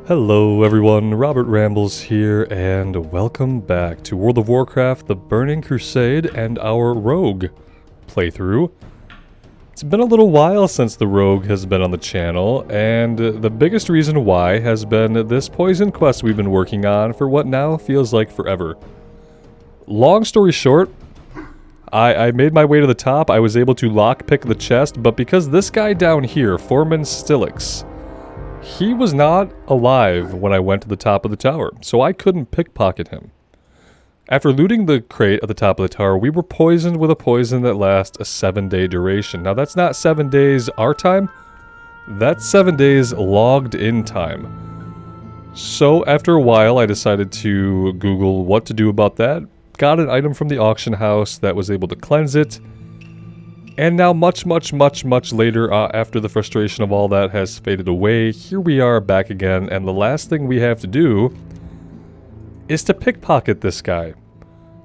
Hello everyone, Robert Rambles here, and welcome back to World of Warcraft, the Burning Crusade, and our Rogue playthrough. It's been a little while since the Rogue has been on the channel, and the biggest reason why has been this poison quest we've been working on for what now feels like forever. Long story short, I made my way to the top. I was able to lockpick the chest, but because this guy down here, Foreman Stillix, he was not alive when I went to the top of the tower, so I couldn't pickpocket him. After looting the crate at the top of the tower, we were poisoned with a poison that lasts a 7-day duration. Now that's not 7 days our time, that's 7 days logged in time. So after a while I decided to Google what to do about that, got an item from the auction house that was able to cleanse it, and now much later, after the frustration of all that has faded away, here we are back again, and the last thing we have to do is to pickpocket this guy.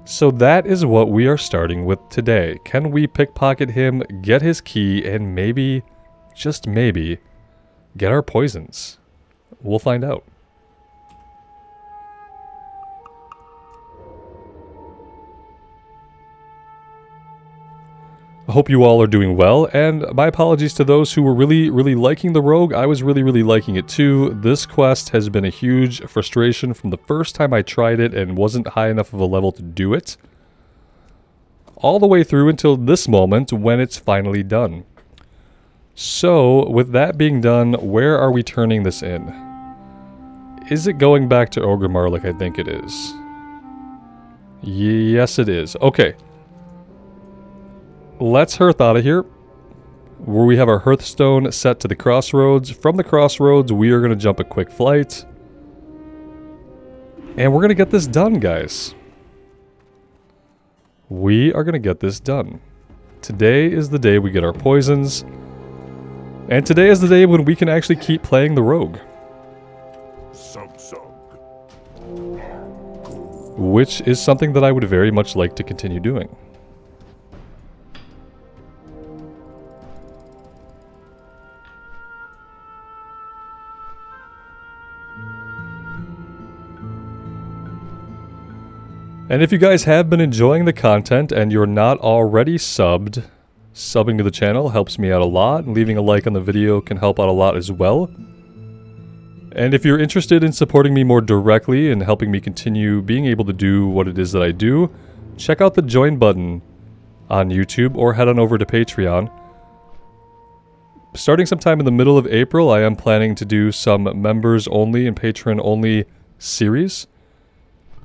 So that is what we are starting with today. Can we pickpocket him, get his key, and maybe, just maybe, get our poisons? We'll find out. I hope you all are doing well, and my apologies to those who were really liking the Rogue. I was really liking it too. This quest has been a huge frustration from the first time I tried it and wasn't high enough of a level to do it, all the way through until this moment when it's finally done. So, with that being done, where are we turning this in? Is it going back to Orgrimmar like I think it is? Yes, it is. Okay. Let's hearth out of here, where we have our hearthstone set to the crossroads. From the crossroads, we are going to jump a quick flight, and we're going to get this done, guys. We are going to get this done. Today is the day we get our poisons, and today is the day when we can actually keep playing the Rogue. Which is something that I would very much like to continue doing. And if you guys have been enjoying the content and you're not already subbing to the channel helps me out a lot, and leaving a like on the video can help out a lot as well. And if you're interested in supporting me more directly and helping me continue being able to do what it is that I do, check out the join button on YouTube or head on over to Patreon. Starting sometime in the middle of April, I am planning to do some members only and patron only series.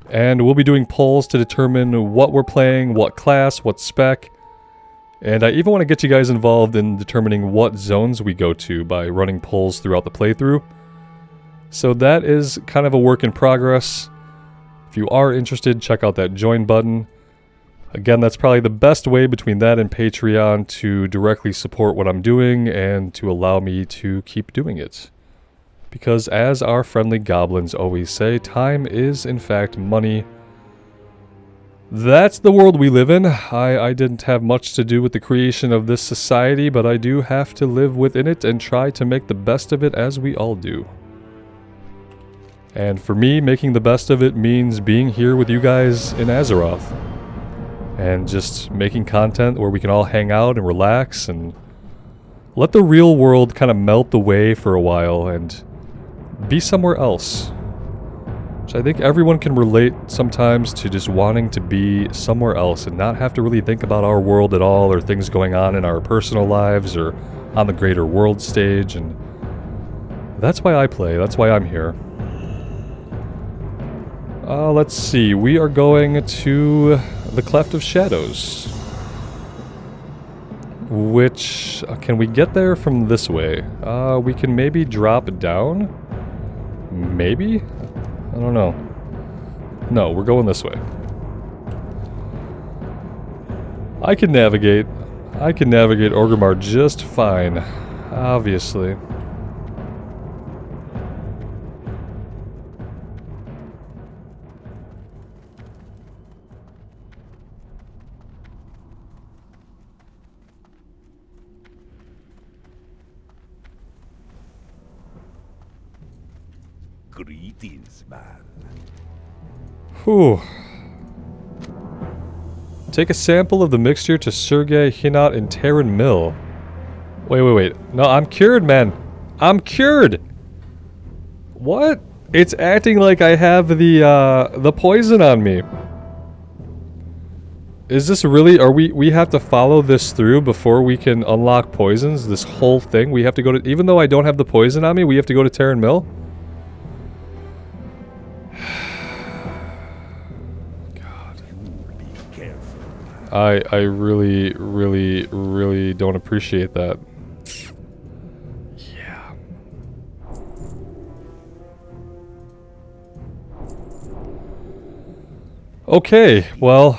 And we'll be doing polls to determine what we're playing, what class, what spec. And I even want to get you guys involved in determining what zones we go to by running polls throughout the playthrough. So that is kind of a work in progress. If you are interested, check out that join button. Again, that's probably the best way between that and Patreon to directly support what I'm doing and to allow me to keep doing it. Because as our friendly goblins always say, time is in fact money. That's the world we live in. I didn't have much to do with the creation of this society, but I do have to live within it and try to make the best of it, as we all do. And for me, making the best of it means being here with you guys in Azeroth. And just making content where we can all hang out and relax and let the real world kind of melt away for a while and be somewhere else. Which I think everyone can relate sometimes to, just wanting to be somewhere else and not have to really think about our world at all, or things going on in our personal lives or on the greater world stage. And that's why I play, that's why I'm here. Let's see, we are going to the Cleft of Shadows. Which, can we get there from this way? We can maybe drop down? Maybe? I don't know. No, we're going this way. I can navigate Orgrimmar just fine, obviously. Greetings, man. Whew. Take a sample of the mixture to Sergei, Hinot, and Teren Mill. Wait. No, I'm cured, man. I'm cured! What? It's acting like I have the poison on me. Is this really, we have to follow this through before we can unlock poisons? This whole thing? We have to go to, even though I don't have the poison on me, we have to go to Teren Mill? God. I really don't appreciate that. Yeah. Okay, well,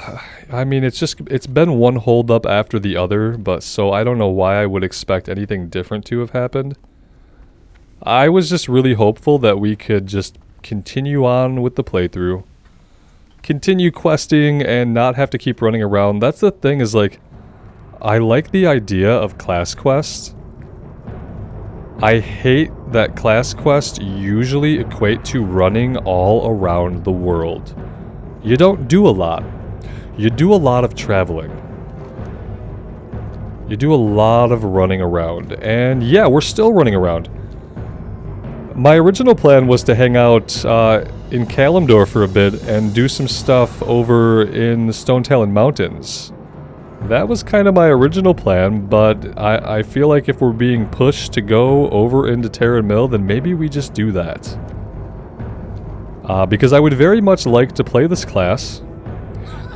I mean, it's been one holdup after the other, but so I don't know why I would expect anything different to have happened. I was just really hopeful that we could just continue on with the playthrough. Continue questing and not have to keep running around. That's the thing, is like, I like the idea of class quests. I hate that class quests usually equate to running all around the world. You don't do a lot. You do a lot of traveling. You do a lot of running around. And yeah, we're still running around. My original plan was to hang out in Kalimdor for a bit and do some stuff over in the Stonetalon Mountains. That was kind of my original plan, but I feel like if we're being pushed to go over into Teren Mill, then maybe we just do that. Because I would very much like to play this class.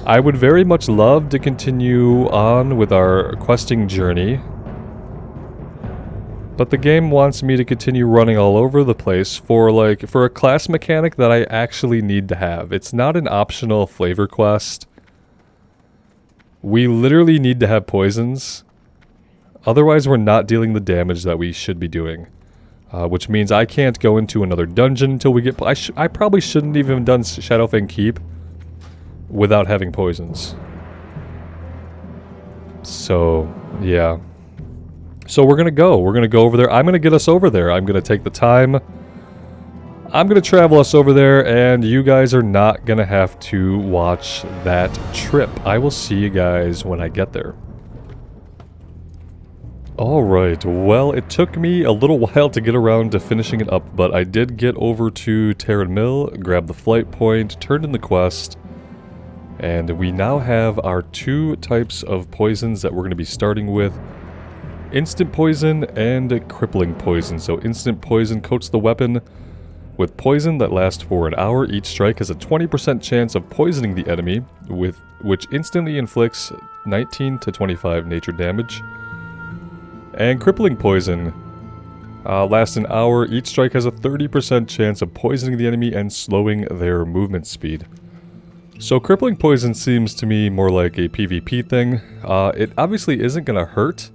I would very much love to continue on with our questing journey. But the game wants me to continue running all over the place for a class mechanic that I actually need to have. It's not an optional flavor quest. We literally need to have poisons. Otherwise we're not dealing the damage that we should be doing. Which means I can't go into another dungeon until we get... I probably shouldn't even have done Shadowfang Keep without having poisons. So, yeah. So we're gonna go. We're gonna go over there. I'm gonna get us over there. I'm gonna take the time. I'm gonna travel us over there, and you guys are not gonna have to watch that trip. I will see you guys when I get there. Alright, well, it took me a little while to get around to finishing it up, but I did get over to Teren Mill, grab the flight point, turned in the quest, and we now have our two types of poisons that we're going to be starting with. Instant poison and crippling poison. So instant poison coats the weapon with poison that lasts for an hour. Each strike has a 20% chance of poisoning the enemy, which instantly inflicts 19 to 25 nature damage. And crippling poison lasts an hour. Each strike has a 30% chance of poisoning the enemy and slowing their movement speed. So crippling poison seems to me more like a PvP thing. It obviously isn't going to hurt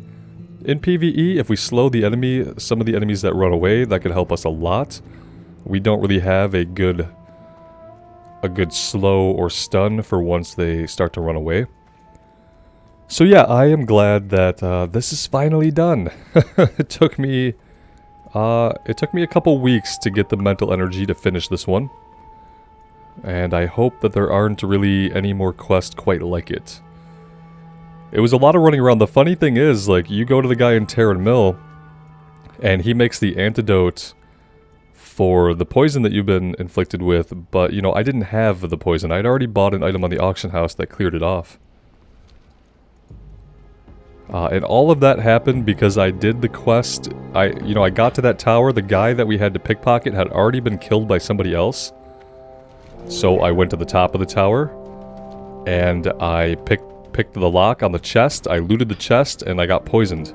in PvE. If we slow the enemy, some of the enemies that run away, that could help us a lot. We don't really have a good slow or stun for once they start to run away. So yeah, I am glad that this is finally done. It took me a couple weeks to get the mental energy to finish this one. And I hope that there aren't really any more quests quite like it. It was a lot of running around. The funny thing is, like, you go to the guy in Teren Mill, and he makes the antidote for the poison that you've been inflicted with, but, you know, I didn't have the poison. I'd already bought an item on the auction house that cleared it off. And all of that happened because I did the quest. I got to that tower. The guy that we had to pickpocket had already been killed by somebody else. So I went to the top of the tower, and I picked the lock on the chest. I looted the chest, and I got poisoned.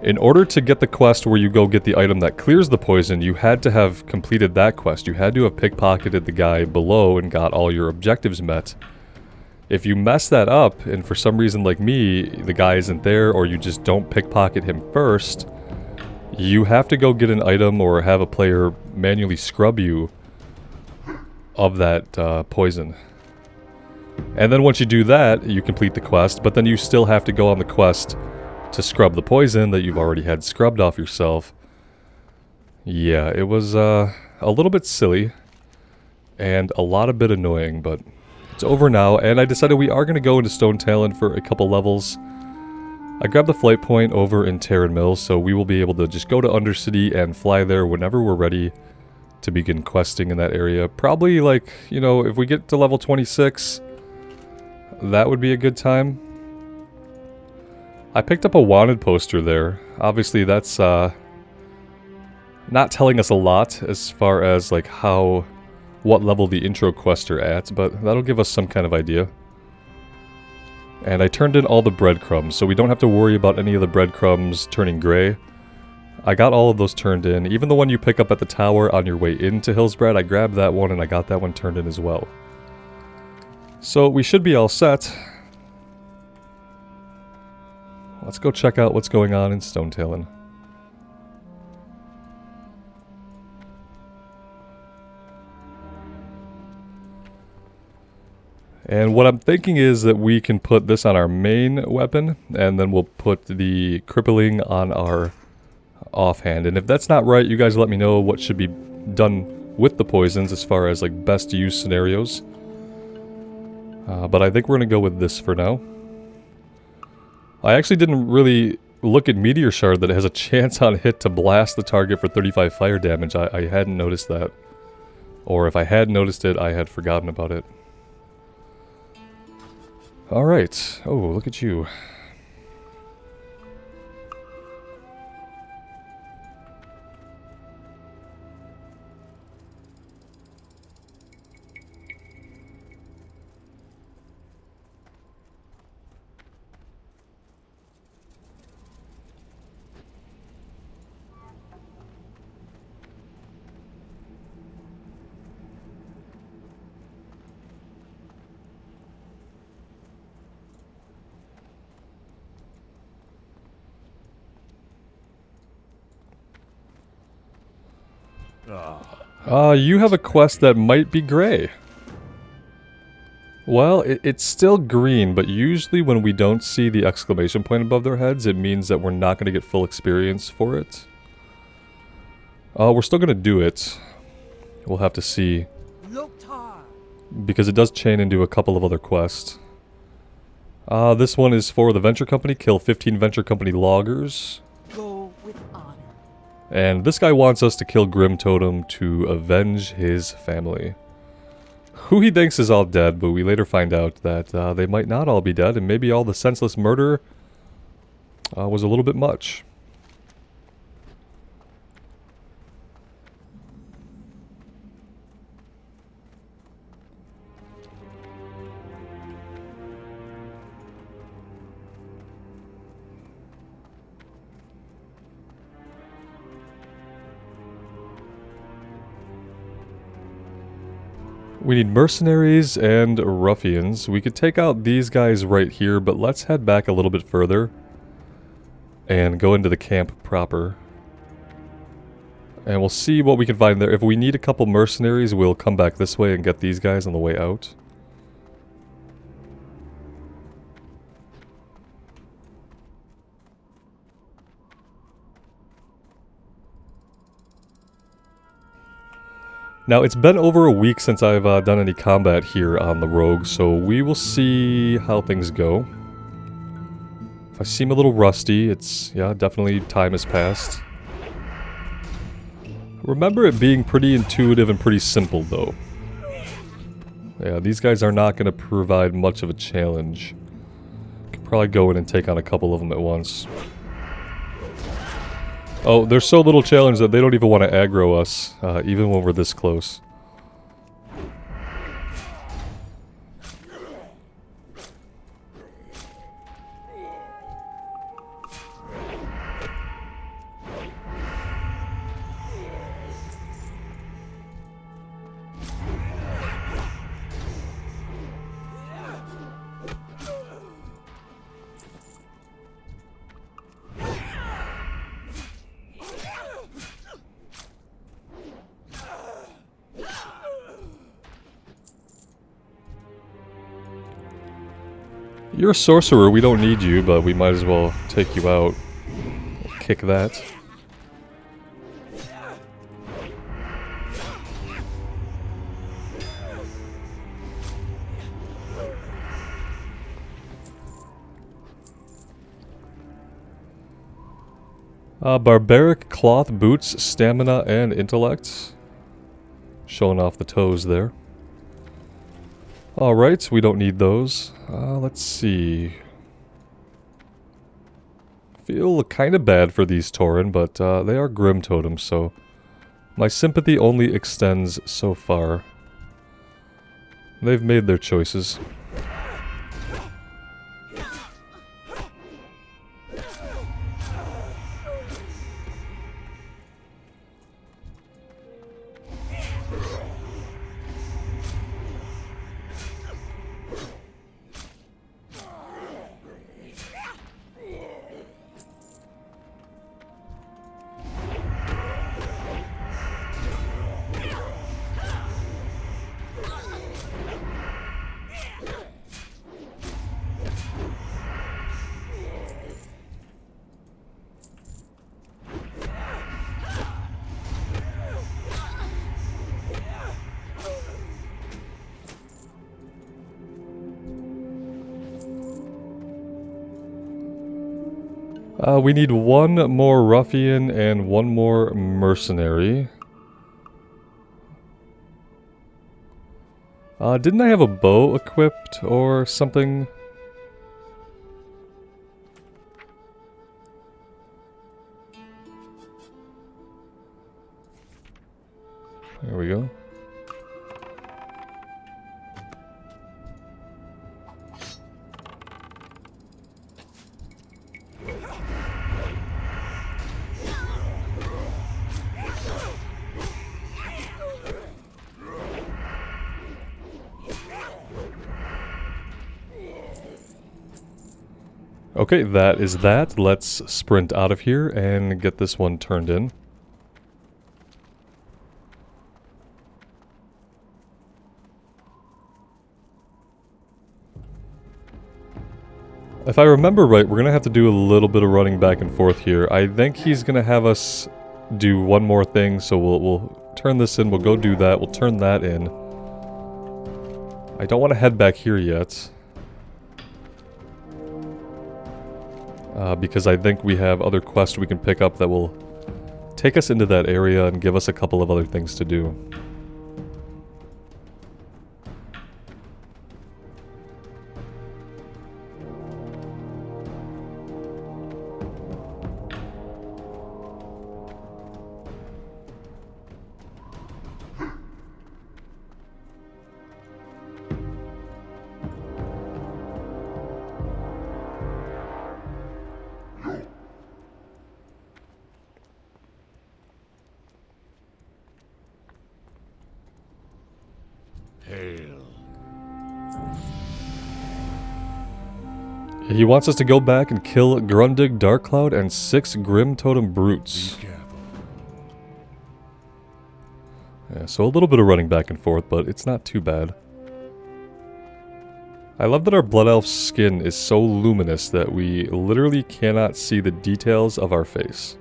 In order to get the quest where you go get the item that clears the poison, you had to have completed that quest. You had to have pickpocketed the guy below and got all your objectives met. If you mess that up, and for some reason like me, the guy isn't there, or you just don't pickpocket him first, you have to go get an item or have a player manually scrub you of that poison. And then once you do that, you complete the quest, but then you still have to go on the quest to scrub the poison that you've already had scrubbed off yourself. Yeah, it was a little bit silly and a lot a bit annoying, but it's over now, and I decided we are going to go into Stonetalon for a couple levels. I grabbed the flight point over in Teren Mill, so we will be able to just go to Undercity and fly there whenever we're ready to begin questing in that area. Probably, like, you know, if we get to level 26, that would be a good time. I picked up a wanted poster there. Obviously, that's not telling us a lot as far as, like, what level the intro quests are at, but that'll give us some kind of idea. And I turned in all the breadcrumbs, so we don't have to worry about any of the breadcrumbs turning gray. I got all of those turned in. Even the one you pick up at the tower on your way into Hillsbrad, I grabbed that one and I got that one turned in as well. So we should be all set. Let's go check out what's going on in Stonetalon. And what I'm thinking is that we can put this on our main weapon, and then we'll put the crippling on our offhand. And if that's not right, you guys let me know what should be done with the poisons as far as like best use scenarios. But I think we're going to go with this for now. I actually didn't really look at Meteor Shard that it has a chance on hit to blast the target for 35 fire damage. I hadn't noticed that. Or if I had noticed it, I had forgotten about it. Alright. Oh, look at you. You have a quest that might be gray. Well, it's still green, but usually when we don't see the exclamation point above their heads, it means that we're not going to get full experience for it. We're still going to do it. We'll have to see. Because it does chain into a couple of other quests. This one is for the Venture Company. Kill 15 Venture Company loggers. And this guy wants us to kill Grim Totem to avenge his family. Who he thinks is all dead, but we later find out that they might not all be dead, and maybe all the senseless murder was a little bit much. We need mercenaries and ruffians. We could take out these guys right here, but let's head back a little bit further and go into the camp proper. And we'll see what we can find there. If we need a couple mercenaries, we'll come back this way and get these guys on the way out. Now, it's been over a week since I've done any combat here on the Rogue, so we will see how things go. If I seem a little rusty, it's, yeah, definitely time has passed. Remember it being pretty intuitive and pretty simple, though. Yeah, these guys are not going to provide much of a challenge. Could probably go in and take on a couple of them at once. Oh, they're so little challenge that they don't even want to aggro us, even when we're this close. You're a sorcerer, we don't need you, but we might as well take you out. Kick that. Barbaric cloth boots, stamina, and intellect. Showing off the toes there. Alright, we don't need those. Let's see. Feel kind of bad for these Tauren, but they are Grim Totems, so my sympathy only extends so far. They've made their choices. We need one more ruffian and one more mercenary. Didn't I have a bow equipped or something? There we go. Okay, that is that. Let's sprint out of here and get this one turned in. If I remember right, we're going to have to do a little bit of running back and forth here. I think he's going to have us do one more thing, so we'll turn this in, we'll go do that, we'll turn that in. I don't want to head back here yet. Because I think we have other quests we can pick up that will take us into that area and give us a couple of other things to do. He wants us to go back and kill Grundig, Darkcloud, and 6 Grim Totem Brutes. Yeah, so a little bit of running back and forth, but it's not too bad. I love that our Blood Elf's skin is so luminous that we literally cannot see the details of our face.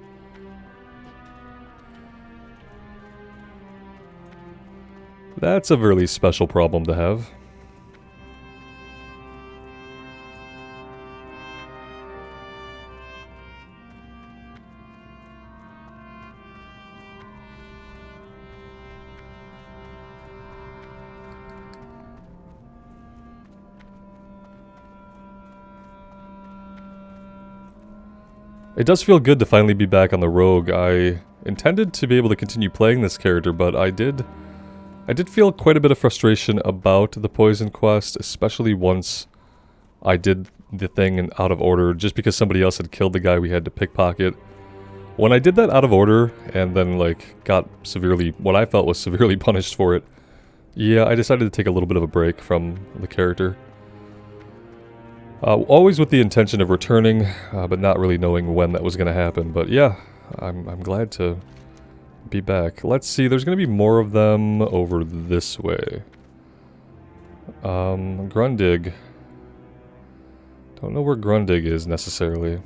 That's a really special problem to have. It does feel good to finally be back on the rogue. I intended to be able to continue playing this character, but I did feel quite a bit of frustration about the poison quest, especially once I did the thing in out of order, just because somebody else had killed the guy we had to pickpocket. When I did that out of order, and then like got severely, what I felt was severely punished for it, yeah, I decided to take a little bit of a break from the character. Always with the intention of returning, but not really knowing when that was going to happen. But yeah, I'm glad to be back. Let's see, there's going to be more of them over this way. Grundig. Don't know where Grundig is necessarily.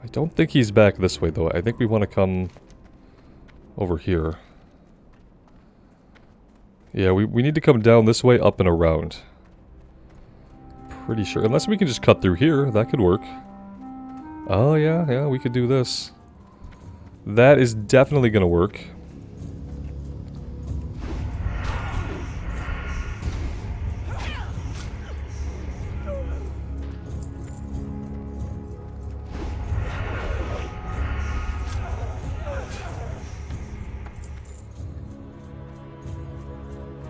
I don't think he's back this way though. I think we want to come over here. Yeah, we need to come down this way, up and around. Pretty sure. Unless we can just cut through here, that could work. Oh yeah, yeah, we could do this. That is definitely gonna work.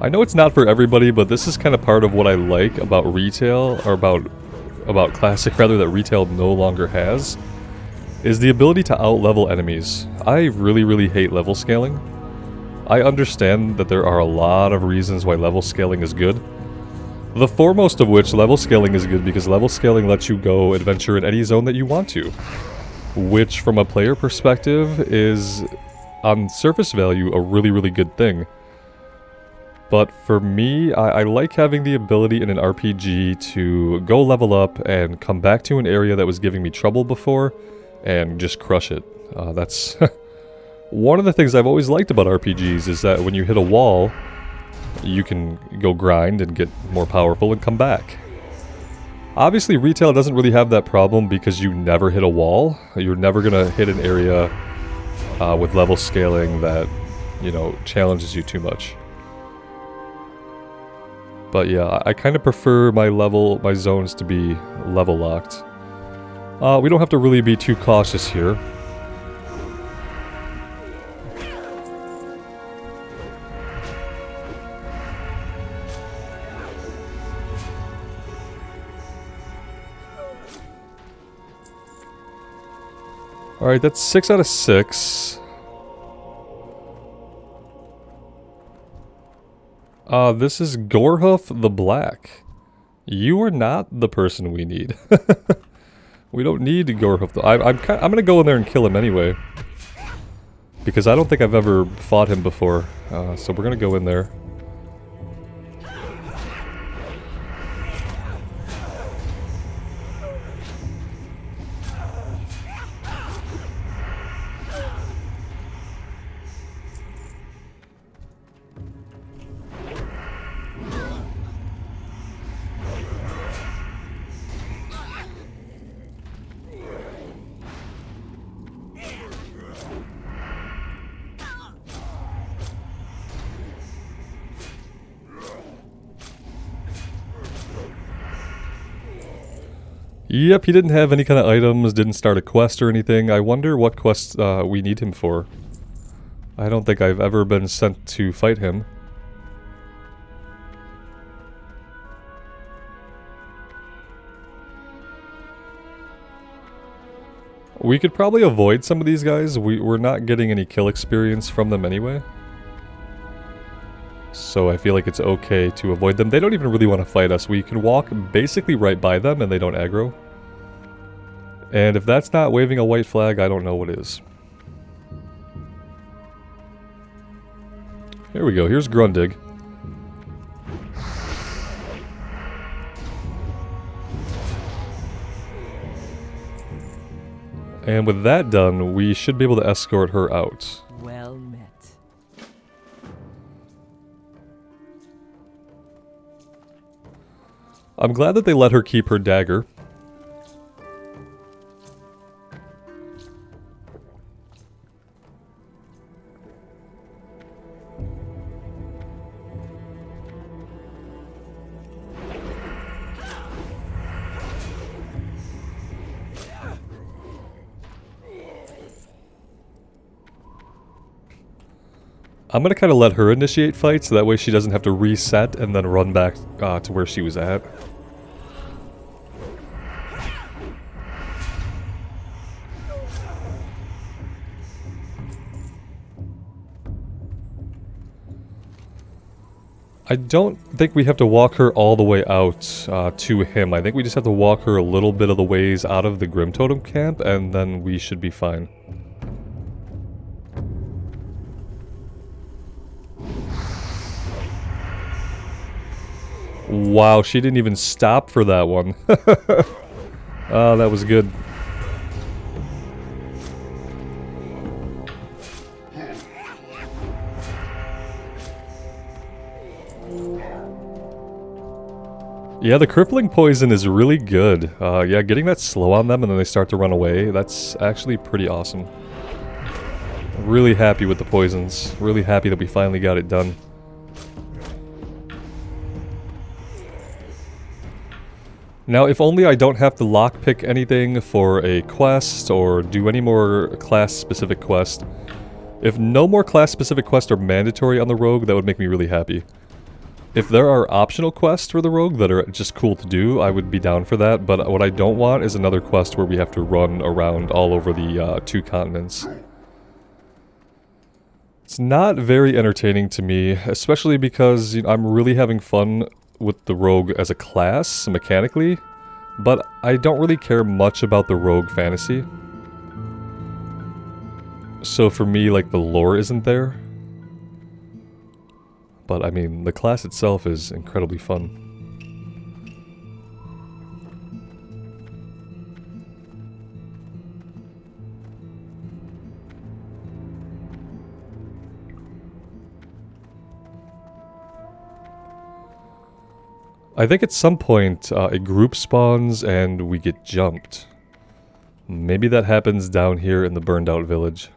I know it's not for everybody, but this is kind of part of what I like about retail, or about Classic rather, that retail no longer has, is the ability to out-level enemies. I really hate level scaling. I understand that there are a lot of reasons why level scaling is good. The foremost of which, level scaling is good because level scaling lets you go adventure in any zone that you want to. Which, from a player perspective, is, on surface value, a really good thing. But for me, I like having the ability in an RPG to go level up and come back to an area that was giving me trouble before and just crush it. That's one of the things I've always liked about RPGs, is that when you hit a wall, you can go grind and get more powerful and come back. Obviously, retail doesn't really have that problem because you never hit a wall. You're never gonna hit an area with level scaling that, you know, challenges you too much. But yeah, I kind of prefer my zones to be level locked. We don't have to really be too cautious here. Alright, that's 6 out of 6. This is Gorehoof the Black. You are not the person we need. We don't need Gorehoof. I'm gonna go in there and kill him anyway. Because I don't think I've ever fought him before. So we're gonna go in there. Yep, he didn't have any kind of items, didn't start a quest or anything. I wonder what quest we need him for. I don't think I've ever been sent to fight him. We could probably avoid some of these guys. We're not getting any kill experience from them anyway. So I feel like it's okay to avoid them. They don't even really want to fight us. We can walk basically right by them and they don't aggro. And if that's not waving a white flag, I don't know what is. Here we go. Here's Grundig. And with that done, we should be able to escort her out. Well met. I'm glad that they let her keep her dagger. I'm gonna kind of let her initiate fights, so that way she doesn't have to reset and then run back to where she was at. I don't think we have to walk her all the way out to him. I think we just have to walk her a little bit of the ways out of the Grim Totem camp, and then we should be fine. Wow, she didn't even stop for that one. Oh, that was good. Yeah, the crippling poison is really good. Yeah, getting that slow on them and then they start to run away, that's actually pretty awesome. Really happy with the poisons. Really happy that we finally got it done. Now, if only I don't have to lockpick anything for a quest or do any more class-specific quests. If no more class-specific quests are mandatory on the rogue, that would make me really happy. If there are optional quests for the rogue that are just cool to do, I would be down for that, but what I don't want is another quest where we have to run around all over the 2 continents. It's not very entertaining to me, especially because I'm really having fun with the rogue as a class, mechanically, but I don't really care much about the rogue fantasy. So for me, like, the lore isn't there. But, I mean, the class itself is incredibly fun. I think at some point, a group spawns and we get jumped. Maybe that happens down here in the burned out village.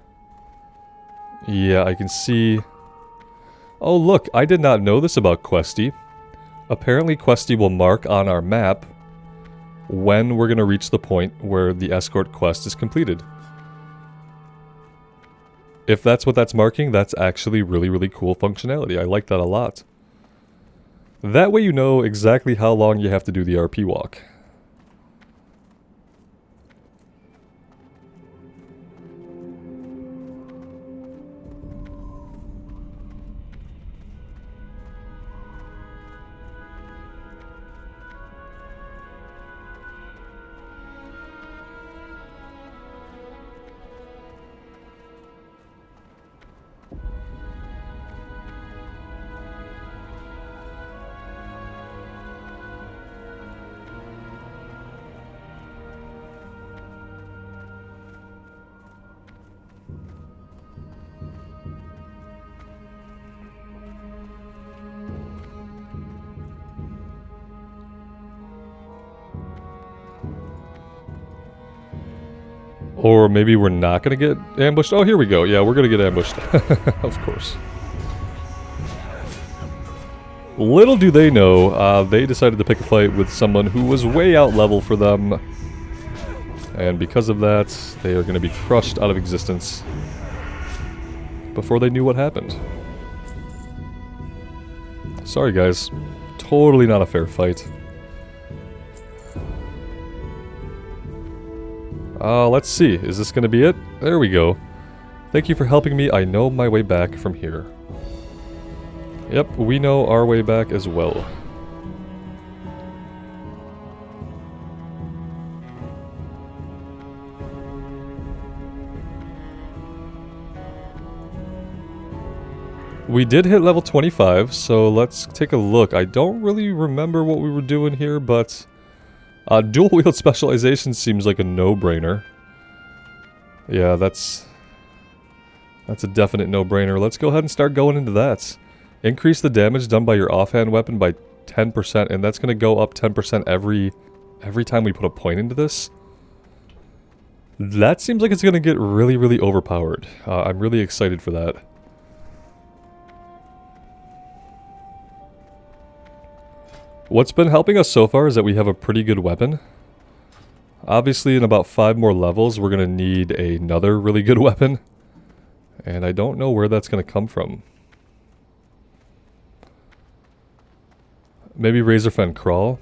Yeah, I can see... Oh look, I did not know this about Questie. Apparently Questie will mark on our map when we're going to reach the point where the Escort quest is completed. If that's what that's marking, that's actually really, really cool functionality. I like that a lot. That way you know exactly how long you have to do the RP walk. Or maybe we're not going to get ambushed. Oh, here we go. Yeah, we're going to get ambushed. Of course. Little do they know, they decided to pick a fight with someone who was way out level for them. And because of that, they are going to be crushed out of existence before they knew what happened. Sorry, guys. Totally not a fair fight. Let's see. Is this going to be it? There we go. Thank you for helping me. I know my way back from here. Yep, we know our way back as well. We did hit level 25, so let's take a look. I don't really remember what we were doing here, but... dual wield specialization seems like a no-brainer. Yeah, that's a definite no-brainer. Let's go ahead and start going into that. Increase the damage done by your offhand weapon by 10%, and that's going to go up 10% every time we put a point into this. That seems like it's going to get really, really overpowered. I'm really excited for that. What's been helping us so far is that we have a pretty good weapon. Obviously, in about 5 more levels, we're going to need another really good weapon. And I don't know where that's going to come from. Maybe Razorfen Crawl?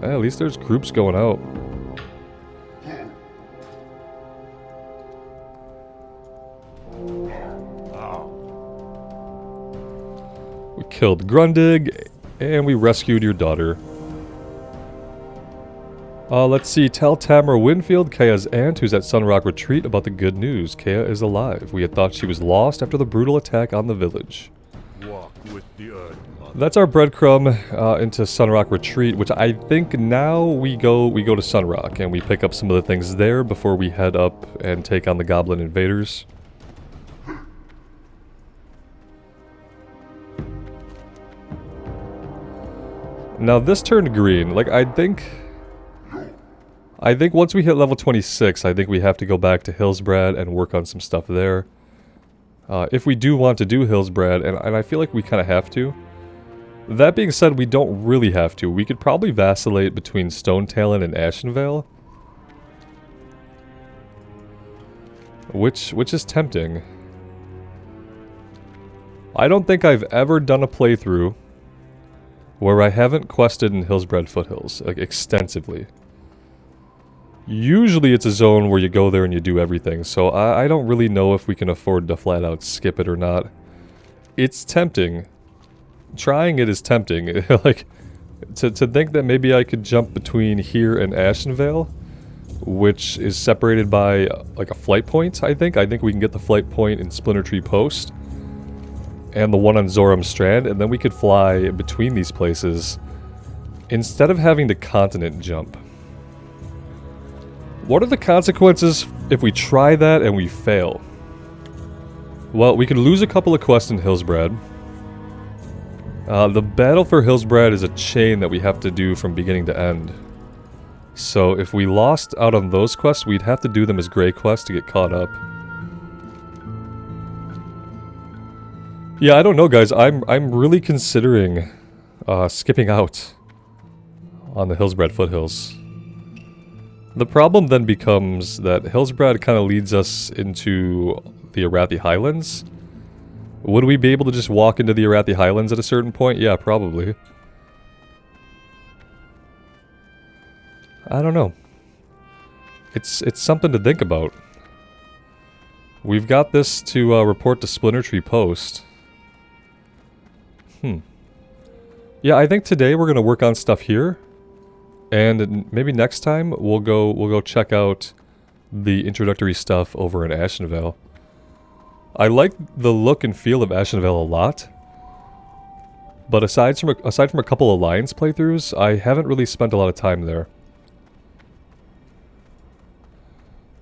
At least there's groups going out. We killed Grundig, and we rescued your daughter. Let's see. Tell Tamara Winfield, Kaya's aunt, who's at Sunrock Retreat, about the good news. Kaya is alive. We had thought she was lost after the brutal attack on the village. Walk with the earth, mother. That's our breadcrumb into Sunrock Retreat, which I think now we go to Sunrock, and we pick up some of the things there before we head up and take on the Goblin Invaders. Now this turned green. Like, I think once we hit level 26, I think we have to go back to Hillsbrad and work on some stuff there. If we do want to do Hillsbrad, and I feel like we kind of have to. That being said, we don't really have to. We could probably vacillate between Stonetalon and Ashenvale. Which is tempting. I don't think I've ever done a playthrough where I haven't quested in Hillsbrad Foothills, like, extensively. Usually it's a zone where you go there and you do everything, so I don't really know if we can afford to flat out skip it or not. It's tempting. Trying it is tempting. Like, to think that maybe I could jump between here and Ashenvale, which is separated by, like, a flight point, I think. I think we can get the flight point in Splinter Tree Post, and the one on Zoram Strand, and then we could fly between these places, instead of having to continent jump. What are the consequences if we try that and we fail? Well, we could lose a couple of quests in Hillsbrad. The battle for Hillsbrad is a chain that we have to do from beginning to end. So if we lost out on those quests, we'd have to do them as Grey quests to get caught up. Yeah, I don't know, guys. I'm really considering skipping out on the Hillsbrad Foothills. The problem then becomes that Hillsbrad kind of leads us into the Arathi Highlands. Would we be able to just walk into the Arathi Highlands at a certain point? Yeah, probably. I don't know. It's something to think about. We've got this to report to Splinter Tree Post. Yeah, I think today we're gonna work on stuff here, and maybe next time we'll go check out the introductory stuff over in Ashenvale. I like the look and feel of Ashenvale a lot, but aside from a couple Alliance playthroughs, I haven't really spent a lot of time there.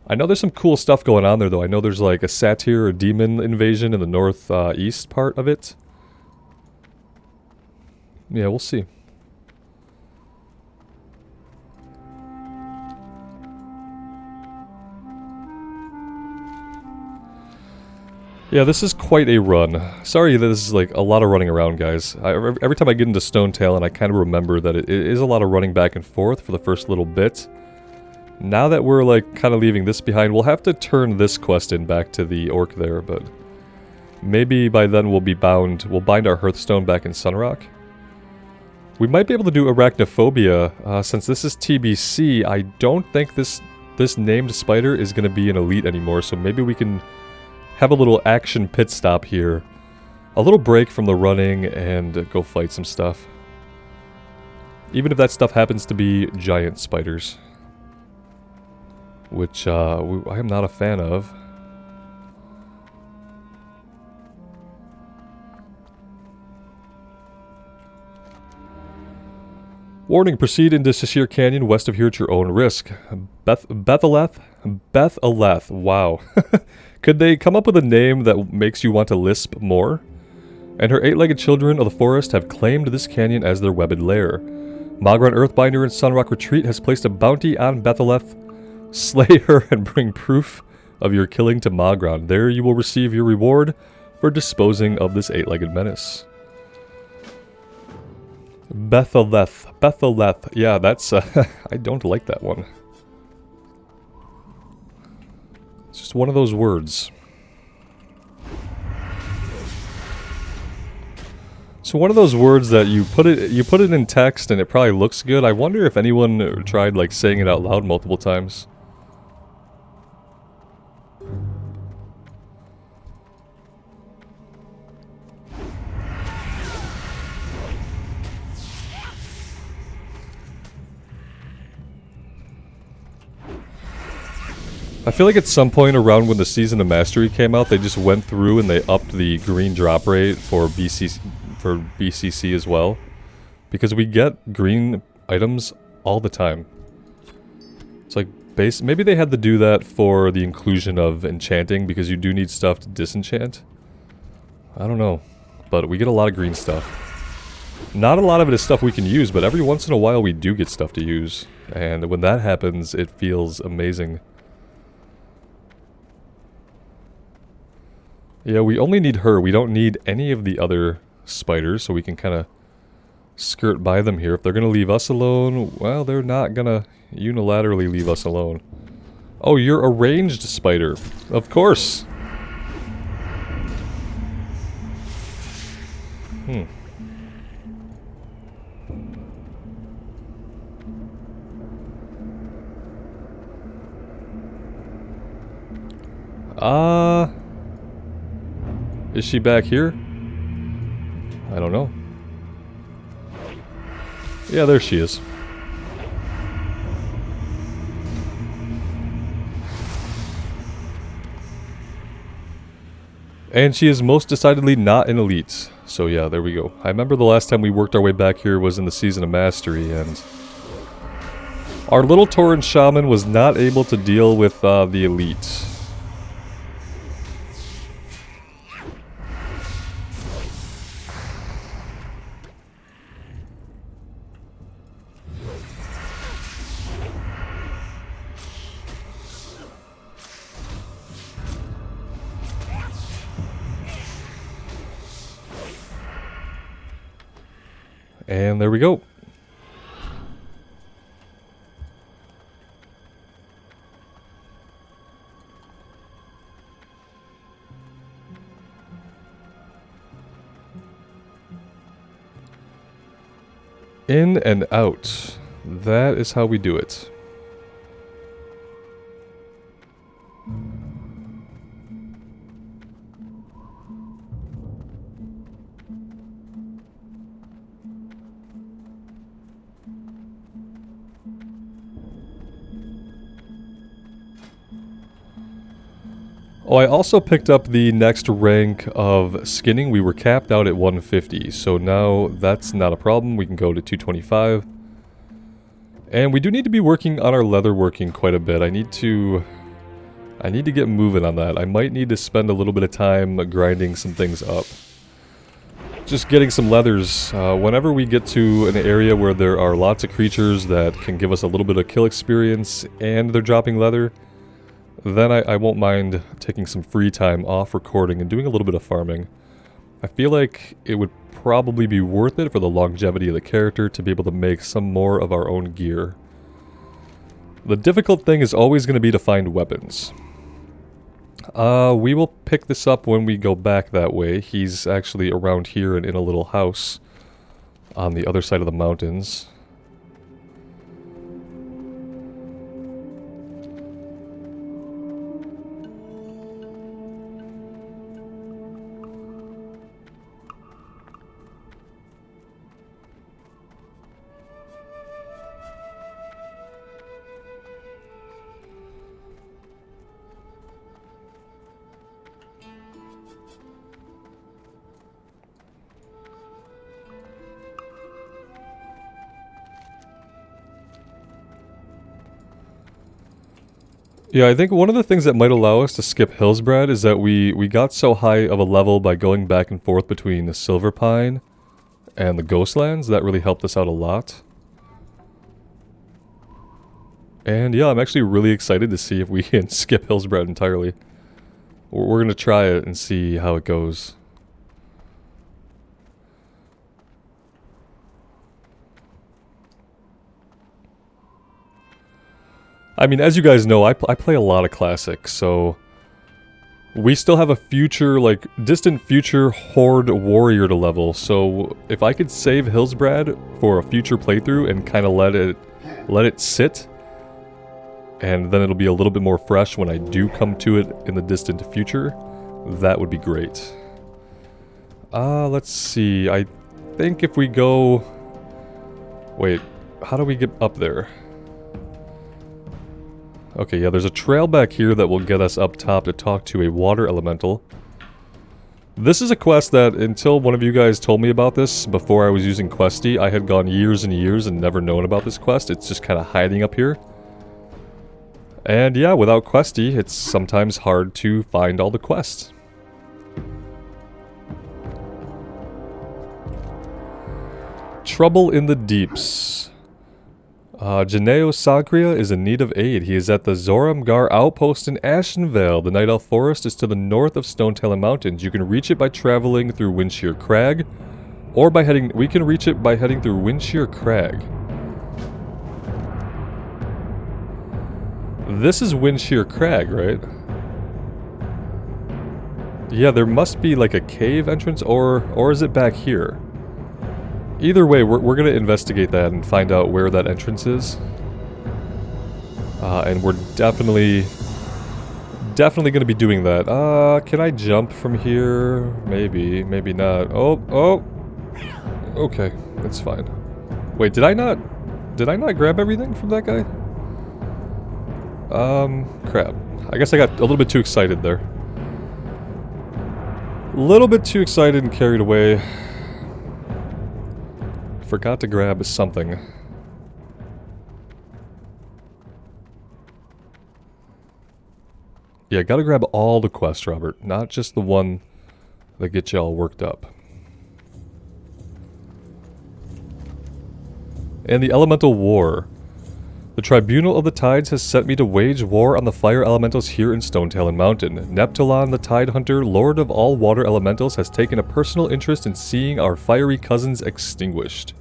I know there's some cool stuff going on there, though. I know there's like a satyr or demon invasion in the northeast part of it. Yeah, we'll see. Yeah, this is quite a run. Sorry that this is like a lot of running around, guys. Every time I get into Stonetalon, I kind of remember that it is a lot of running back and forth for the first little bit. Now that we're like kind of leaving this behind, we'll have to turn this quest in back to the orc there, but maybe by then we'll bind our Hearthstone back in Sunrock. We might be able to do Arachnophobia. Since this is TBC, I don't think this named spider is going to be an elite anymore, so maybe we can have a little action pit stop here. A little break from the running and go fight some stuff. Even if that stuff happens to be giant spiders. Which I am not a fan of. Warning, proceed into Sashir Canyon west of here at your own risk. Bethaleth? Bethaleth, wow. Could they come up with a name that makes you want to lisp more? And her 8-legged children of the forest have claimed this canyon as their webbed lair. Magran Earthbinder in Sunrock Retreat has placed a bounty on Bethaleth. Slay her and bring proof of your killing to Magran. There you will receive your reward for disposing of this 8-legged menace. Bethaleth. Yeah, that's, I don't like that one. It's just one of those words. So one of those words that you put it in text and it probably looks good. I wonder if anyone tried like saying it out loud multiple times. I feel like at some point around when the Season of Mastery came out, they just went through and they upped the green drop rate for BCC as well. Because we get green items all the time. It's like, maybe they had to do that for the inclusion of enchanting, because you do need stuff to disenchant. I don't know. But we get a lot of green stuff. Not a lot of it is stuff we can use, but every once in a while we do get stuff to use. And when that happens, it feels amazing. Yeah, we only need her. We don't need any of the other spiders, so we can kind of skirt by them here. If they're going to leave us alone, well, they're not going to unilaterally leave us alone. Oh, you're a ranged spider. Of course. Is she back here? I don't know. Yeah, there she is. And she is most decidedly not an elite. So yeah, there we go. I remember the last time we worked our way back here was in the Season of Mastery, and our little Tauren Shaman was not able to deal with the elite. And there we go. In and out. That is how we do it. Oh, I also picked up the next rank of skinning. We were capped out at 150, so now that's not a problem. We can go to 225. And we do need to be working on our leatherworking quite a bit. I need to get moving on that. I might need to spend a little bit of time grinding some things up. Just getting some leathers. Whenever we get to an area where there are lots of creatures that can give us a little bit of kill experience and they're dropping leather, then I won't mind taking some free time off recording and doing a little bit of farming. I feel like it would probably be worth it for the longevity of the character to be able to make some more of our own gear. The difficult thing is always going to be to find weapons. We will pick this up when we go back that way. He's actually around here and in a little house on the other side of the mountains. Yeah, I think one of the things that might allow us to skip Hillsbrad is that we got so high of a level by going back and forth between the Silverpine and the Ghostlands. That really helped us out a lot. And yeah, I'm actually really excited to see if we can skip Hillsbrad entirely. We're going to try it and see how it goes. I mean, as you guys know, I play a lot of Classic, so we still have a future, like, distant future Horde warrior to level, so if I could save Hillsbrad for a future playthrough and kind of let it sit, and then it'll be a little bit more fresh when I do come to it in the distant future, that would be great. Let's see, I think if we go... Wait, how do we get up there? Okay, yeah, there's a trail back here that will get us up top to talk to a water elemental. This is a quest that, until one of you guys told me about this before I was using Questie, I had gone years and years and never known about this quest. It's just kind of hiding up here. And yeah, without Questie, it's sometimes hard to find all the quests. Trouble in the Deeps. Janeo Sagria is in need of aid. He is at the Zoramgar outpost in Ashenvale. The Night Elf Forest is to the north of Stonetalon Mountains. You can reach it by traveling through Windshear Crag, or by heading... We can reach it by heading through Windshear Crag. This is Windshear Crag, right? Yeah, there must be like a cave entrance, or is it back here? Either way, we're going to investigate that and find out where that entrance is. And we're definitely going to be doing that. Can I jump from here? Maybe, maybe not. Oh! Okay, that's fine. Wait, did I not grab everything from that guy? Crap. I guess I got a little bit too excited there. A little bit too excited and carried away. Forgot to grab something. Yeah, gotta grab all the quests, Robert. Not just the one that gets you all worked up. And the Elemental War. The Tribunal of the Tides has sent me to wage war on the fire elementals here in Stonetalon Mountain. Neptulon, the Tide Hunter, Lord of all water elementals, has taken a personal interest in seeing our fiery cousins extinguished.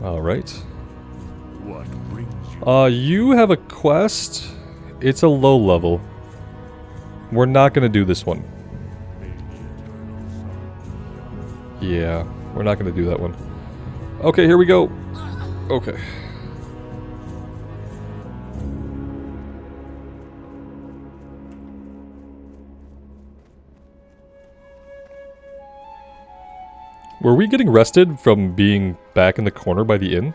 Alright. What brings you? You have a quest. It's a low level. We're not gonna do this one. Yeah, we're not gonna do that one. Okay, here we go. Okay. Were we getting rested from being back in the corner by the inn?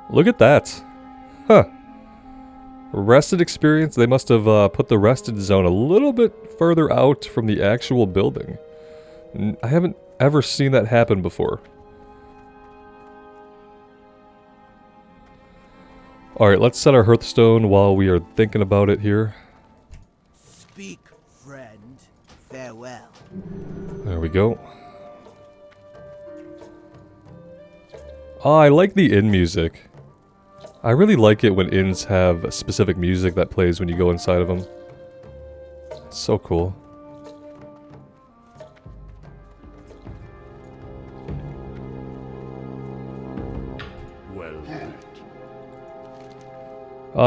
Look at that. Huh. Rested experience. They must have put the rested zone a little bit further out from the actual building. I haven't ever seen that happen before. Alright, let's set our hearthstone while we are thinking about it here. Speak, friend. Farewell. There we go. Oh, I like the inn music. I really like it when inns have specific music that plays when you go inside of them. It's so cool.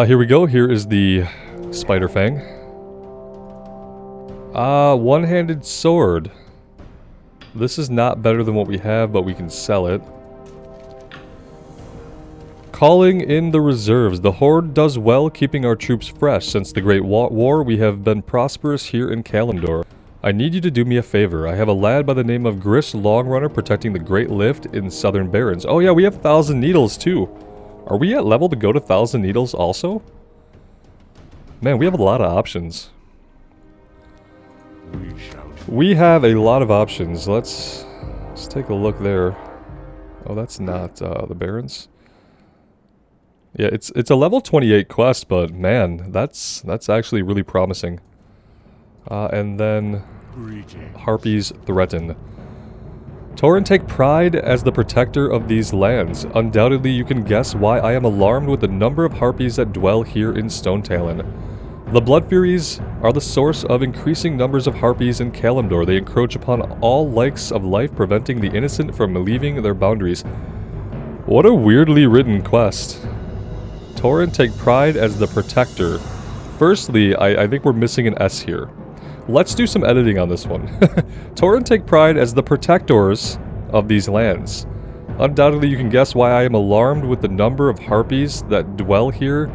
Here we go. Here is the Spider Fang. One-handed sword. This is not better than what we have, but we can sell it. Calling in the reserves. The Horde does well keeping our troops fresh. Since the Great War, we have been prosperous here in Kalimdor. I need you to do me a favor. I have a lad by the name of Grish Longrunner protecting the Great Lift in Southern Barrens. Oh yeah, we have 1,000 Needles too. Are we at level to go to 1,000 Needles also? Man, we have a lot of options. We have a lot of options. Let's take a look there. Oh, that's not the Barrens. Yeah, it's a level 28 quest, but man, that's actually really promising. And then Harpies threaten. Tauren, take pride as the protector of these lands. Undoubtedly, you can guess why I am alarmed with the number of harpies that dwell here in Stonetalon. The Blood Furies are the source of increasing numbers of harpies in Kalimdor. They encroach upon all likes of life, preventing the innocent from leaving their boundaries. What a weirdly written quest. Tauren, take pride as the protector. Firstly, I think we're missing an S here. Let's do some editing on this one. Tauren, take pride as the protectors of these lands. Undoubtedly, you can guess why I am alarmed with the number of harpies that dwell here.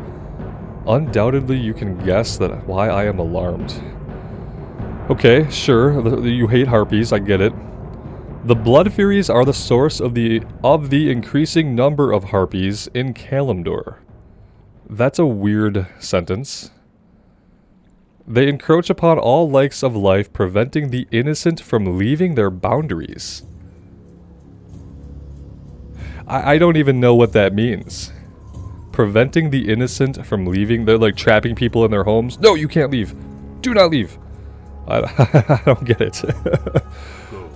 Undoubtedly, you can guess that why I am alarmed. Okay, sure, you hate harpies, I get it. The Blood Furies are the source of the increasing number of harpies in Kalimdor. That's a weird sentence. They encroach upon all likes of life, preventing the innocent from leaving their boundaries. I don't even know what that means. Preventing the innocent from leaving. They're like trapping people in their homes. No, you can't leave. Do not leave. I don't get it.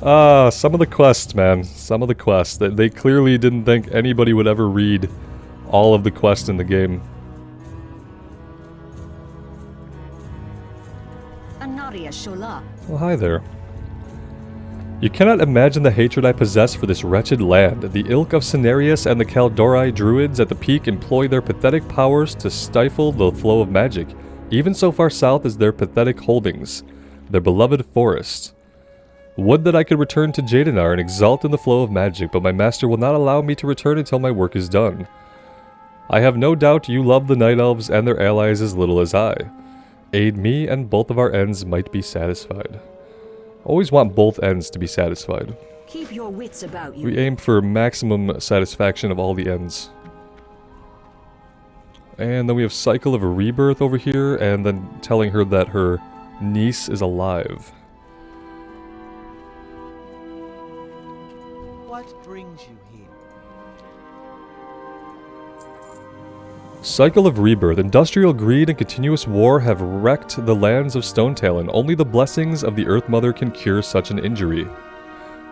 Some of the quests, man. Some of the quests. They clearly didn't think anybody would ever read all of the quests in the game. Well, hi there. You cannot imagine the hatred I possess for this wretched land. The ilk of Cenarius and the Kaldori druids at the peak employ their pathetic powers to stifle the flow of magic, even so far south as their pathetic holdings, their beloved forest. Would that I could return to Jadenar and exalt in the flow of magic, but my master will not allow me to return until my work is done. I have no doubt you love the Night Elves and their allies as little as I. Aid me and both of our ends might be satisfied. Always want both ends to be satisfied. Keep your wits about you. We aim for maximum satisfaction of all the ends. And then we have Cycle of a Rebirth over here, and then telling her that her niece is alive. What brings you here? Cycle of Rebirth. Industrial greed and continuous war have wrecked the lands of Stonetalon. Only the blessings of the Earth Mother can cure such an injury.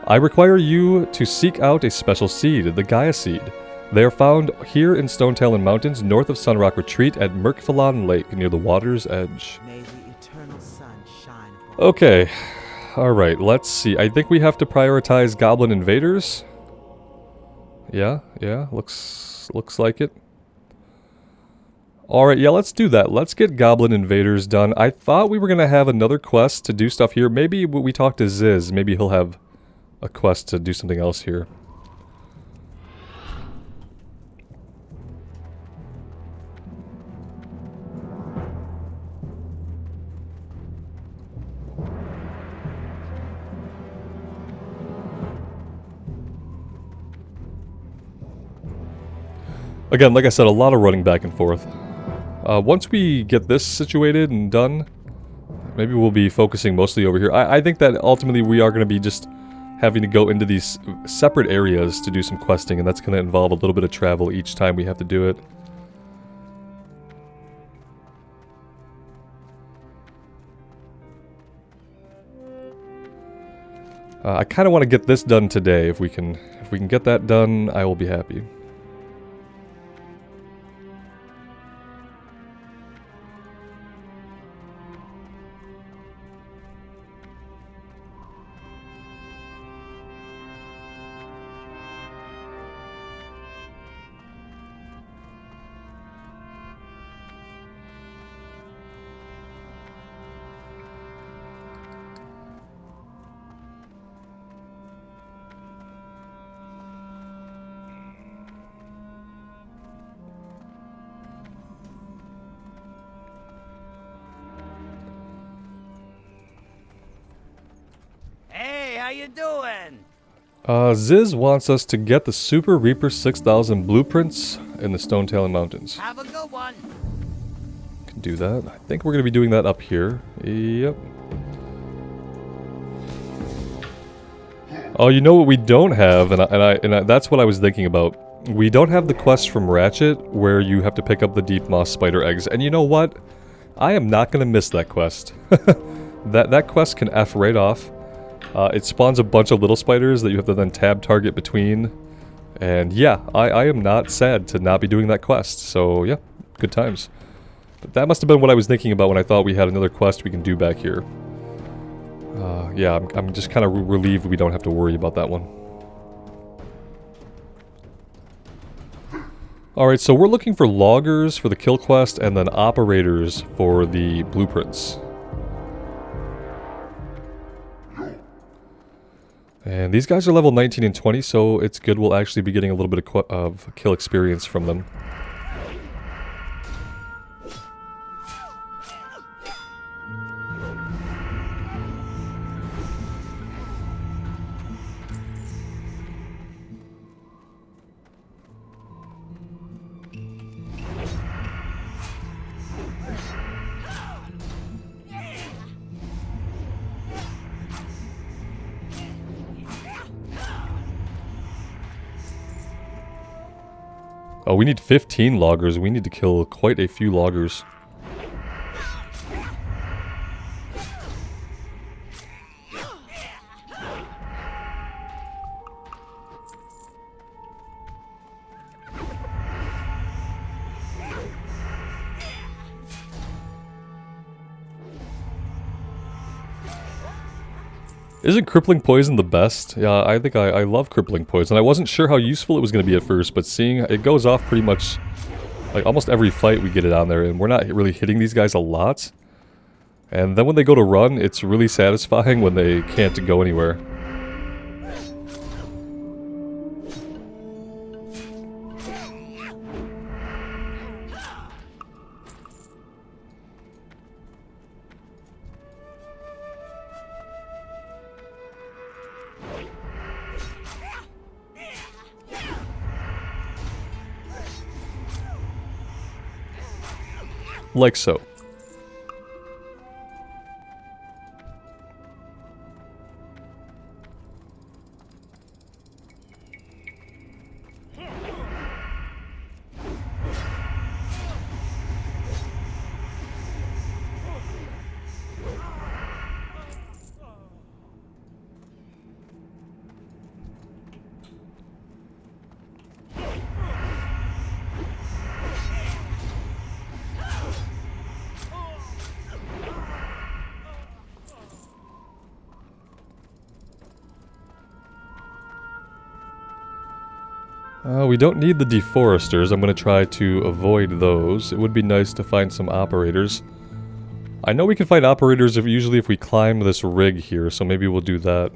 I require you to seek out a special seed, the Gaia Seed. They are found here in Stonetalon Mountains, north of Sunrock Retreat at Merkphalan Lake, near the water's edge. May the eternal sun shine upon Okay. Alright, let's see. I think we have to prioritize Goblin Invaders. Yeah, looks like it. Alright, yeah, let's do that. Let's get Goblin Invaders done. I thought we were going to have another quest to do stuff here. Maybe we talk to Ziz. Maybe he'll have a quest to do something else here. Again, like I said, a lot of running back and forth. Once we get this situated and done, maybe we'll be focusing mostly over here. I think that ultimately we are going to be just having to go into these separate areas to do some questing, and that's going to involve a little bit of travel each time we have to do it. I kind of want to get this done today. If we can get that done, I will be happy. How you doing? Ziz wants us to get the Super Reaper 6000 blueprints in the Stonetalon Mountains. Have a good one. Can do that. I think we're going to be doing that up here. Yep. Oh, you know what we don't have, and that's what I was thinking about. We don't have the quest from Ratchet where you have to pick up the deep moss spider eggs. And you know what? I am not going to miss that quest. that quest can F right off. It spawns a bunch of little spiders that you have to then tab target between. And yeah, I am not sad to not be doing that quest. So yeah, good times. But that must have been what I was thinking about when I thought we had another quest we can do back here. Yeah, I'm just kind of relieved we don't have to worry about that one. Alright, so we're looking for loggers for the kill quest and then operators for the blueprints. And these guys are level 19 and 20, so it's good we'll actually be getting a little bit of kill experience from them. Oh, we need 15 loggers. We need to kill quite a few loggers. Isn't crippling poison the best? Yeah, I think I love crippling poison. I wasn't sure how useful it was going to be at first, but seeing it goes off pretty much like almost every fight we get it on there, and we're not really hitting these guys a lot. And then when they go to run, it's really satisfying when they can't go anywhere. Like so. We don't need the deforesters. I'm going to try to avoid those. It would be nice to find some operators. I know we can find operators usually if we climb this rig here, so maybe we'll do that.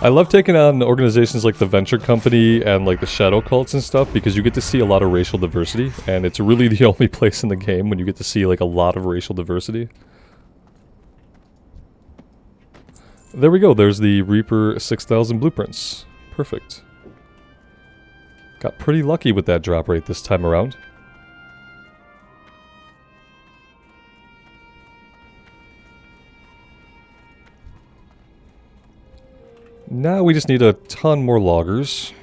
I love taking on organizations like the Venture Company and like the Shadow Cults and stuff because you get to see a lot of racial diversity, and it's really the only place in the game when you get to see like a lot of racial diversity. There we go, there's the Reaper 6000 blueprints. Perfect. Got pretty lucky with that drop rate this time around. Now we just need a ton more loggers.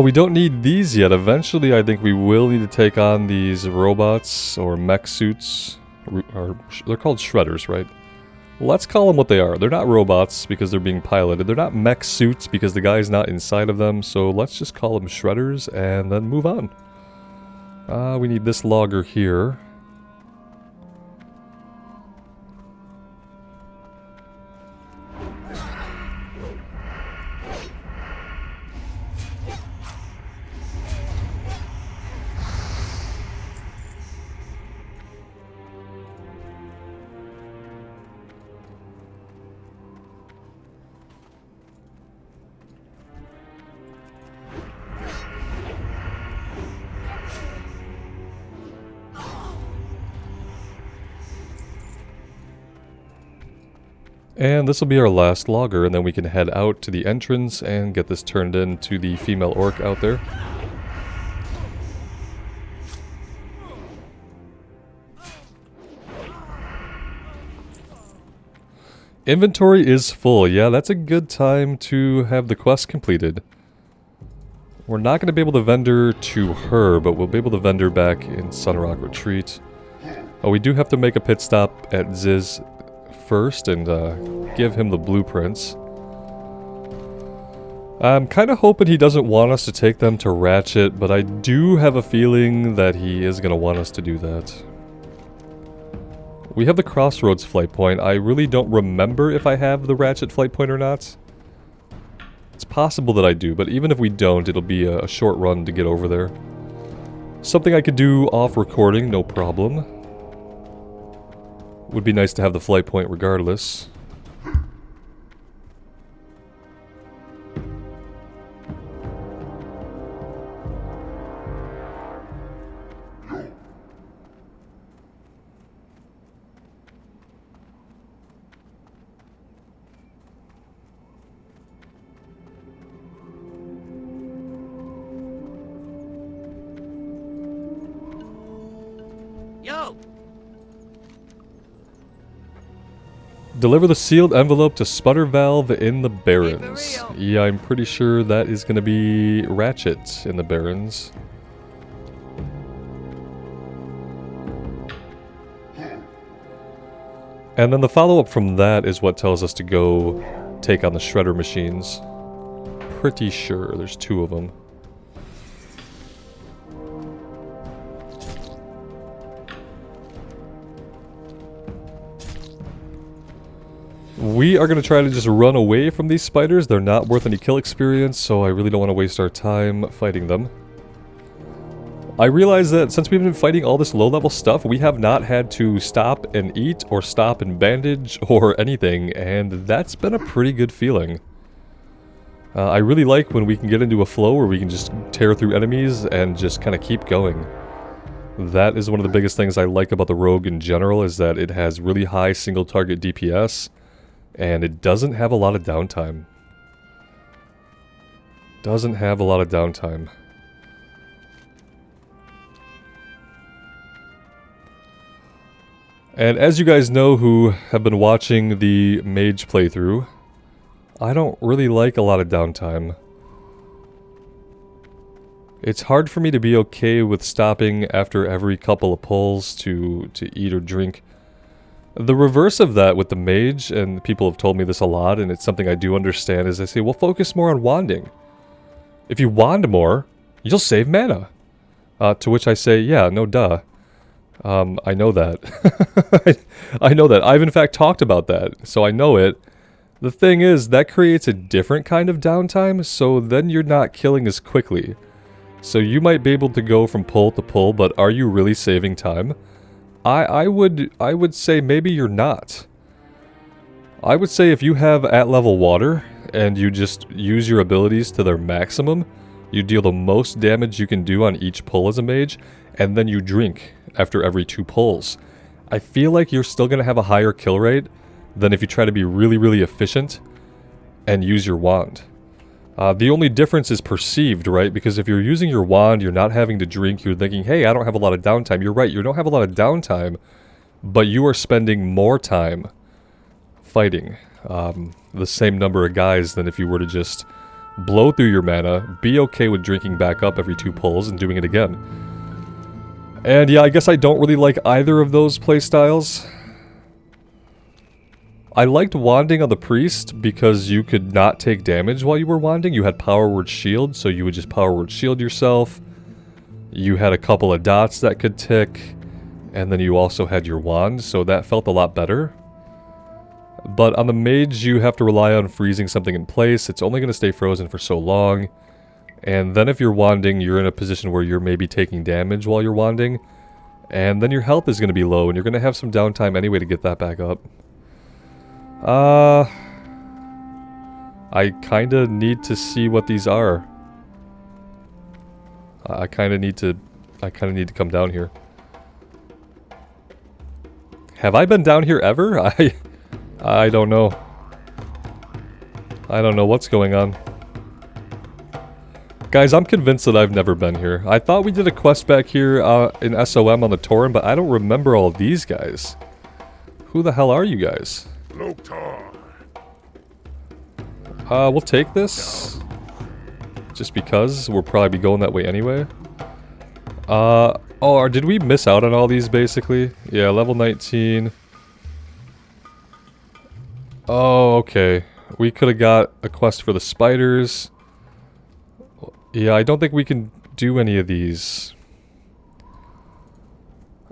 We don't need these yet. Eventually, I think we will need to take on these robots or mech suits. They're called shredders, right? Let's call them what they are. They're not robots because they're being piloted. They're not mech suits because the guy's not inside of them. So let's just call them shredders and then move on. We need this logger here. And this will be our last logger, and then we can head out to the entrance and get this turned in to the female orc out there. Inventory is full. Yeah, that's a good time to have the quest completed. We're not going to be able to vendor to her, but we'll be able to vendor back in Sunrock Retreat. Oh, we do have to make a pit stop at Ziz first and give him the blueprints. I'm kind of hoping he doesn't want us to take them to Ratchet, but I do have a feeling that he is going to want us to do that. We have the Crossroads flight point. I really don't remember if I have the Ratchet flight point or not. It's possible that I do, but even if we don't, it'll be a short run to get over there. Something I could do off recording, no problem. Would be nice to have the flight point regardless. Yo! Deliver the sealed envelope to Sputter Valve in the Barrens. Yeah, I'm pretty sure that is going to be Ratchet in the Barrens. And then the follow-up from that is what tells us to go take on the shredder machines. Pretty sure there's 2 of them. We are going to try to just run away from these spiders. They're not worth any kill experience, so I really don't want to waste our time fighting them. I realize that since we've been fighting all this low-level stuff, we have not had to stop and eat or stop and bandage or anything, and that's been a pretty good feeling. I really like when we can get into a flow where we can just tear through enemies and just kind of keep going. That is one of the biggest things I like about the Rogue in general, is that it has really high single-target DPS. And it doesn't have a lot of downtime. Doesn't have a lot of downtime. And as you guys know who have been watching the Mage playthrough, I don't really like a lot of downtime. It's hard for me to be okay with stopping after every couple of pulls to eat or drink. The reverse of that with the mage, and people have told me this a lot, and it's something I do understand, is they say, well, focus more on wanding. If you wand more, you'll save mana. To which I say, yeah, no duh. I know that. I know that. I've in fact talked about that, so I know it. The thing is, that creates a different kind of downtime, so then you're not killing as quickly. So you might be able to go from pull to pull, but are you really saving time? I would say maybe you're not. I would say if you have at-level water, and you just use your abilities to their maximum, you deal the most damage you can do on each pull as a mage, and then you drink after every 2 pulls. I feel like you're still going to have a higher kill rate than if you try to be really, really efficient and use your wand. The only difference is perceived, right? Because if you're using your wand, you're not having to drink, you're thinking, hey, I don't have a lot of downtime. You're right, you don't have a lot of downtime, but you are spending more time fighting the same number of guys than if you were to just blow through your mana, be okay with drinking back up every 2 pulls and doing it again. And yeah, I guess I don't really like either of those playstyles. I liked wanding on the priest because you could not take damage while you were wanding. You had power word shield, so you would just power word shield yourself. You had a couple of dots that could tick, and then you also had your wand, so that felt a lot better. But on the mage, you have to rely on freezing something in place. It's only going to stay frozen for so long. And then if you're wanding, you're in a position where you're maybe taking damage while you're wanding. And then your health is going to be low, and you're going to have some downtime anyway to get that back up. I kinda need to see what these are. I kinda need to come down here. Have I been down here ever? I don't know. I don't know what's going on. Guys, I'm convinced that I've never been here. I thought we did a quest back here in SOM on the Teren, but I don't remember all these guys. Who the hell are you guys? We'll take this. just because we'll probably be going that way anyway. Oh, did we miss out on all these basically? Yeah, level 19. Oh, okay. We could have got a quest for the spiders. Yeah, I don't think we can do any of these.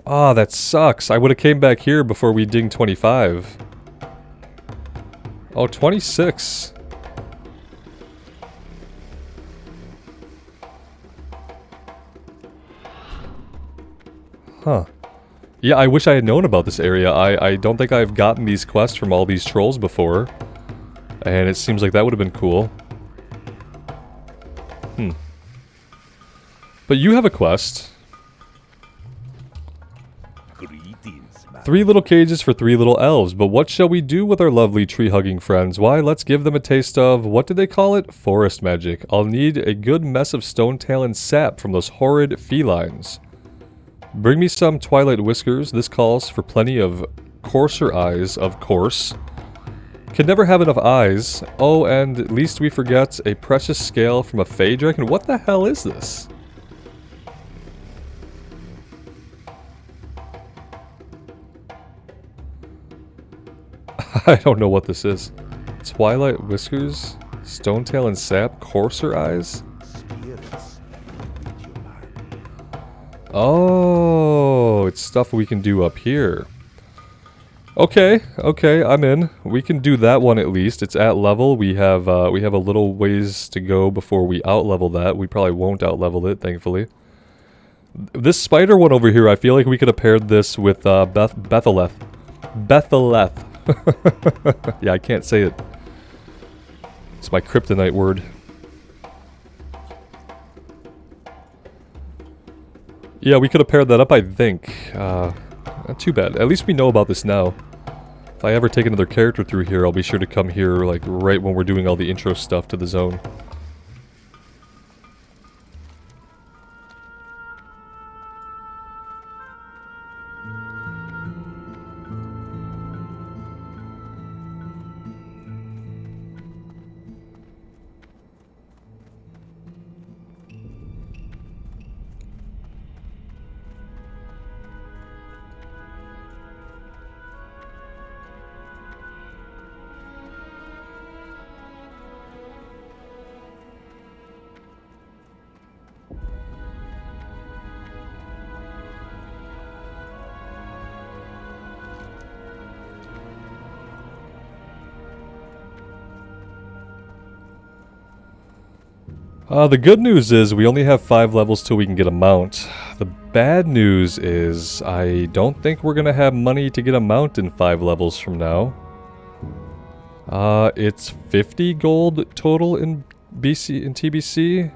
Ah, that sucks. I would have came back here before we ding 25. Oh, 26. Huh. Yeah, I wish I had known about this area. I don't think I've gotten these quests from all these trolls before. And it seems like that would have been cool. But you have a quest. Greetings, man. 3 little cages for 3 little elves. But what shall we do with our lovely tree-hugging friends? Why, let's give them a taste of, what did they call it? Forest magic. I'll need a good mess of Stonetalon sap from those horrid felines. Bring me some twilight whiskers. This calls for plenty of coarser eyes, of course. Can never have enough eyes. Oh, and least we forget a precious scale from a fey dragon. What the hell is this? I don't know what this is. Twilight whiskers, Stonetalon sap, coarser eyes. Spirits, read your mind. Oh, it's stuff we can do up here. Okay, okay, I'm in. We can do that one at least. It's at level. We have a little ways to go before we out-level that. We probably won't out-level it, thankfully. This spider one over here, I feel like we could have paired this with Betheleth. Betheleth. Yeah, I can't say it. It's my kryptonite word. Yeah, we could have paired that up, I think. Not too bad. At least we know about this now. If I ever take another character through here, I'll be sure to come here, like, right when we're doing all the intro stuff to the zone. The good news is we only have 5 levels till we can get a mount. The bad news is I don't think we're gonna have money to get a mount in 5 levels from now. It's 50 gold total in TBC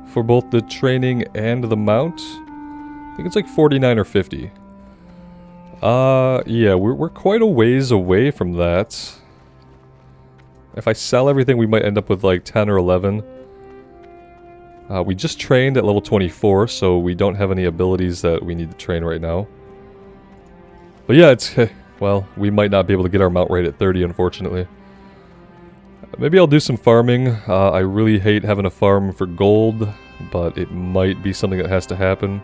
for both the training and the mount. I think it's like 49 or 50. Yeah, we're quite a ways away from that. If I sell everything, we might end up with like 10 or 11. We just trained at level 24, so we don't have any abilities that we need to train right now. But yeah, it's... well, we might not be able to get our mount rate at 30, unfortunately. Maybe I'll do some farming. I really hate having to farm for gold, but it might be something that has to happen.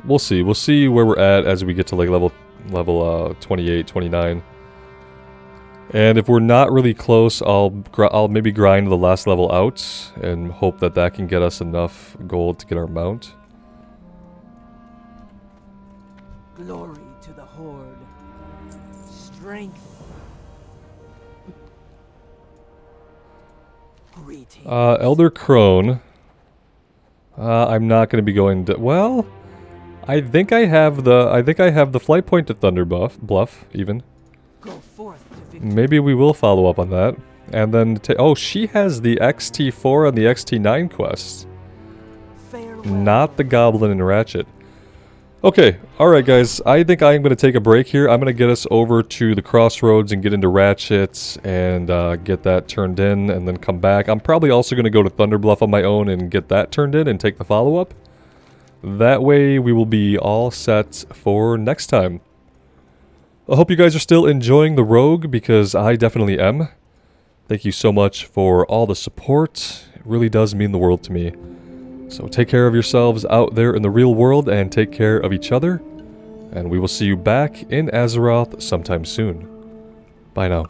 We'll see. We'll see where we're at as we get to like level 28, 29. And if we're not really close, I'll maybe grind the last level out and hope that that can get us enough gold to get our mount. Glory to the Horde. Strength. Greetings. Elder Crone. I'm not going to be going to... well, I think I have the flight point to Thunder Bluff, even. Go forth to victory. Maybe we will follow up on that. And then... oh, she has the XT4 and the XT9 quests. Farewell. Not the Goblin and Ratchet. Okay, alright guys, I think I'm going to take a break here. I'm going to get us over to the crossroads and get into Ratchet and get that turned in and then come back. I'm probably also going to go to Thunder Bluff on my own and get that turned in and take the follow-up. That way we will be all set for next time. I hope you guys are still enjoying the Rogue, because I definitely am. Thank you so much for all the support. It really does mean the world to me. So take care of yourselves out there in the real world, and take care of each other. And we will see you back in Azeroth sometime soon. Bye now.